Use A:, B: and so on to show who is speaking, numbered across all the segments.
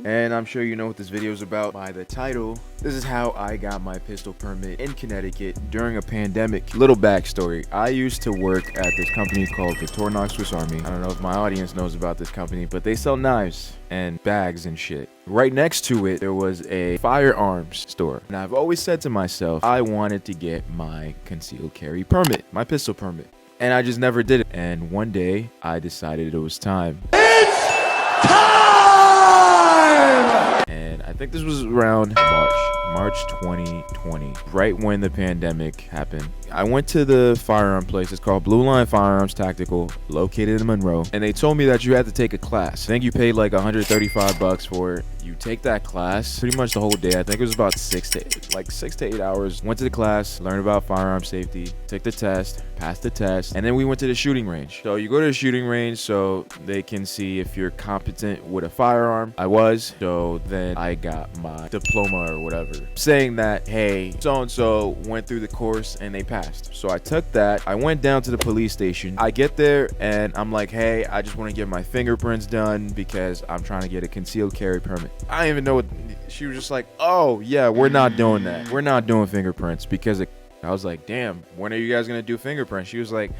A: And I'm sure you know what this video is about by the title. This is how I got my pistol permit in Connecticut during a pandemic. Little backstory. I used to work at this company called Victorinox Swiss Army. I don't know if my audience knows about this company, but they sell knives and bags and shit. Right next to it, there was a firearms store. And I've always said to myself, I wanted to get my concealed carry permit, my pistol permit. And I just never did it. And one day, I decided it was time. And I think this was around March 2020, right when the pandemic happened. I went to the firearm place. It's called Blue Line Firearms Tactical, located in Monroe. And they told me that you had to take a class. I think you paid like $135 for it. You take that class pretty much the whole day. I think it was about 6 to 8 hours. Went to the class, learned about firearm safety, took the test, passed the test, and then we went to the shooting range. So you go to the shooting range so they can see if you're competent with a firearm. I was. So then I got my diploma or whatever, saying that, hey, so-and-so went through the course and they passed. So I took that. I went down to the police station. I get there and I'm like, hey, I just want to get my fingerprints done because I'm trying to get a concealed carry permit. I didn't even know what. She was just like, oh yeah, we're not doing that. We're not doing fingerprints because I was like, damn, when are you guys gonna do fingerprints? She was like,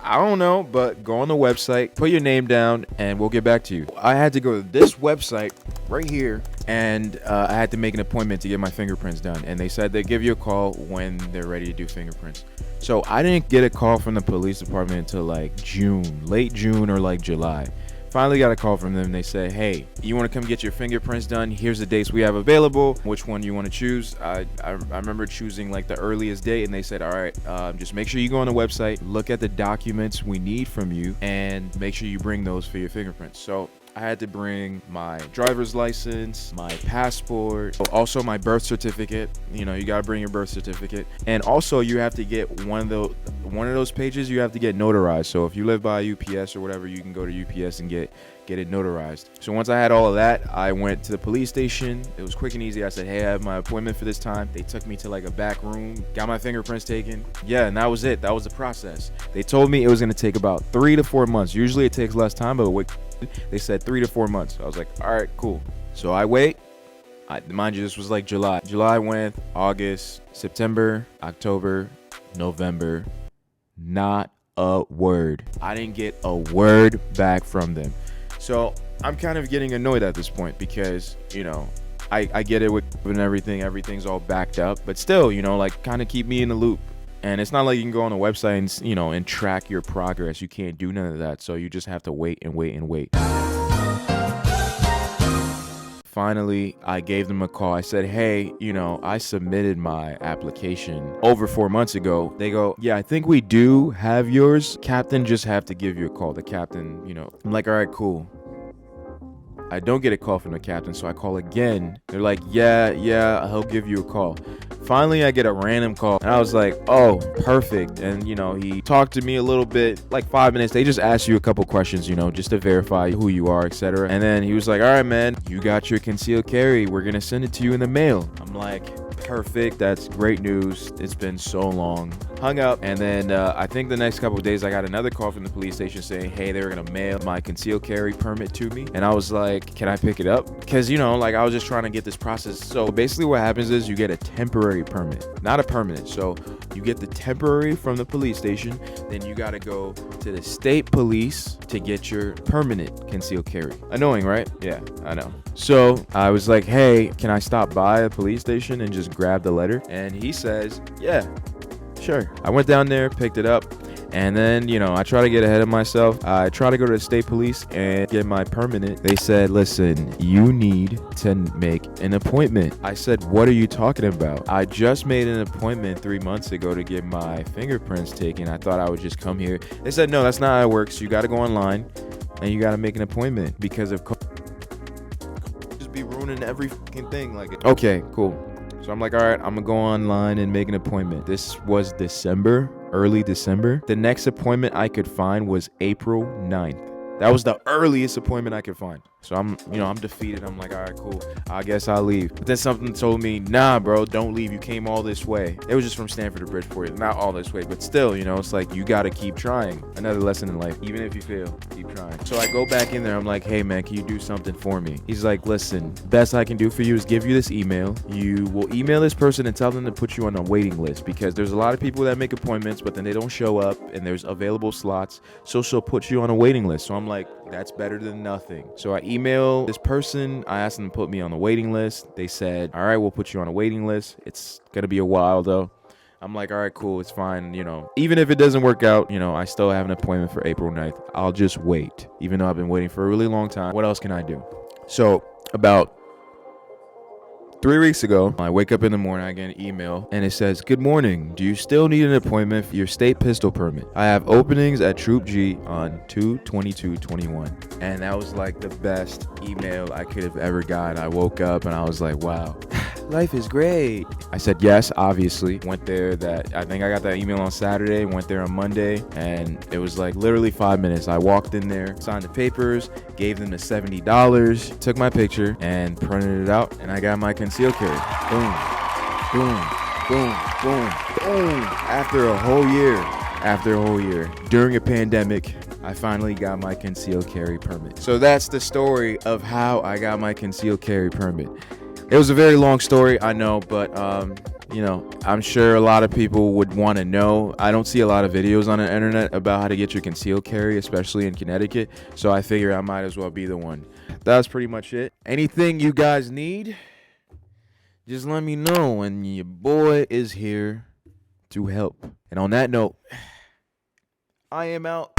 A: I don't know, but go on the website, put your name down, and we'll get back to you. I had to go to this website right here, and I had to make an appointment to get my fingerprints done. And they said they'd give you a call when they're ready to do fingerprints. So I didn't get a call from the police department until like June, late June or like July. Finally got a call from them. They say, hey, you want to come get your fingerprints done? Here's the dates we have available. Which one do you want to choose? I remember choosing like the earliest date, and they said, all right, just make sure you go on the website, look at the documents we need from you, and make sure you bring those for your fingerprints. So I had to bring my driver's license, my passport, also my birth certificate. You know, you gotta bring your birth certificate, and also you have to get one of those pages. You have to get notarized. So if you live by UPS or whatever, you can go to UPS and get it notarized. So once I had all of that, I went to the police station. It was quick and easy. I said, hey, I have my appointment for this time. They took me to like a back room, got my fingerprints taken. Yeah, and that was it. That was the process. They told me it was gonna take about 3 to 4 months. Usually it takes less time, but they said 3 to 4 months. I was like, all right, cool. So I wait. Mind you, this was like July. July went, August, September, October, November. Not a word. I didn't get a word back from them. So I'm kind of getting annoyed at this point because, you know, I get it with and everything's all backed up, but still, you know, like kind of keep me in the loop. And it's not like you can go on a website and, you know, and track your progress. You can't do none of that. So you just have to wait and wait and wait. Finally, I gave them a call. I said, hey, you know, I submitted my application over 4 months ago. They go, yeah, I think we do have yours. Captain just have to give you a call. The captain, you know. I'm like, all right, cool. I don't get a call from the captain, so I call again. They're like, yeah, he'll give you a call. Finally, I get a random call, and I was like, oh, perfect. And, you know, he talked to me a little bit, like 5 minutes. They just asked you a couple questions, you know, just to verify who you are, etc. And then he was like, all right, man, you got your concealed carry. We're going to send it to you in the mail. I'm like, perfect. That's great news. It's been so long. Hung up, and then I think the next couple of days I got another call from the police station saying, hey, they were gonna mail my concealed carry permit to me. And I was like, can I pick it up? Because, you know, like I was just trying to get this process. So basically what happens is you get a temporary permit, not a permanent. So you get the temporary from the police station, then you got to go to the state police to get your permanent concealed carry. Annoying, right? Yeah, I know. So I was like, hey, can I stop by a police station and just grab the letter? And he says, yeah, sure. I went down there, picked it up, and then, you know, I try to get ahead of myself. I try to go to the state police and get my permanent. They said, listen, you need to make an appointment. I said, what are you talking about? I just made an appointment 3 months ago to get my fingerprints taken. I thought I would just come here. They said, no, that's not how it works. You got to go online and you got to make an appointment because of just be ruining every fucking thing. Like, okay, cool. So I'm like, all right, I'm gonna go online and make an appointment. This was December, early December. The next appointment I could find was April 9th. That was the earliest appointment I could find. So I'm defeated. I'm like, all right, cool. I guess I'll leave. But then something told me, nah, bro, don't leave. You came all this way. It was just from Stanford to Bridgeport. Not all this way, but still, it's like you got to keep trying. Another lesson in life. Even if you fail, keep trying. So I go back in there. I'm like, hey, man, can you do something for me? He's like, listen, best I can do for you is give you this email. You will email this person and tell them to put you on a waiting list, because there's a lot of people that make appointments, but then they don't show up and there's available slots. So she'll put you on a waiting list. So I'm like, that's better than nothing. So I email this person. I asked them to put me on the waiting list. They said, all right, we'll put you on a waiting list. It's going to be a while though. I'm like, all right, cool. It's fine. Even if it doesn't work out, I still have an appointment for April 9th. I'll just wait, even though I've been waiting for a really long time. What else can I do? So about 3 weeks ago, I wake up in the morning, I get an email, and it says, good morning. Do you still need an appointment for your state pistol permit? I have openings at Troop G on 2/22/21. And that was like the best email I could have ever gotten. I woke up and I was like, wow, life is great. I said yes, obviously. Went there I think I got that email on Saturday, went there on Monday, and it was like literally 5 minutes. I walked in there, signed the papers, gave them the $70, took my picture, and printed it out, and I got my concealed carry. Boom, boom, boom, boom, boom. After a whole year, during a pandemic, I finally got my concealed carry permit. So that's the story of how I got my concealed carry permit. It was a very long story, I know, but I'm sure a lot of people would want to know. I don't see a lot of videos on the internet about how to get your concealed carry, especially in Connecticut, so I figure I might as well be the one. That's pretty much it. Anything you guys need, just let me know, and your boy is here to help. And on that note, I am out.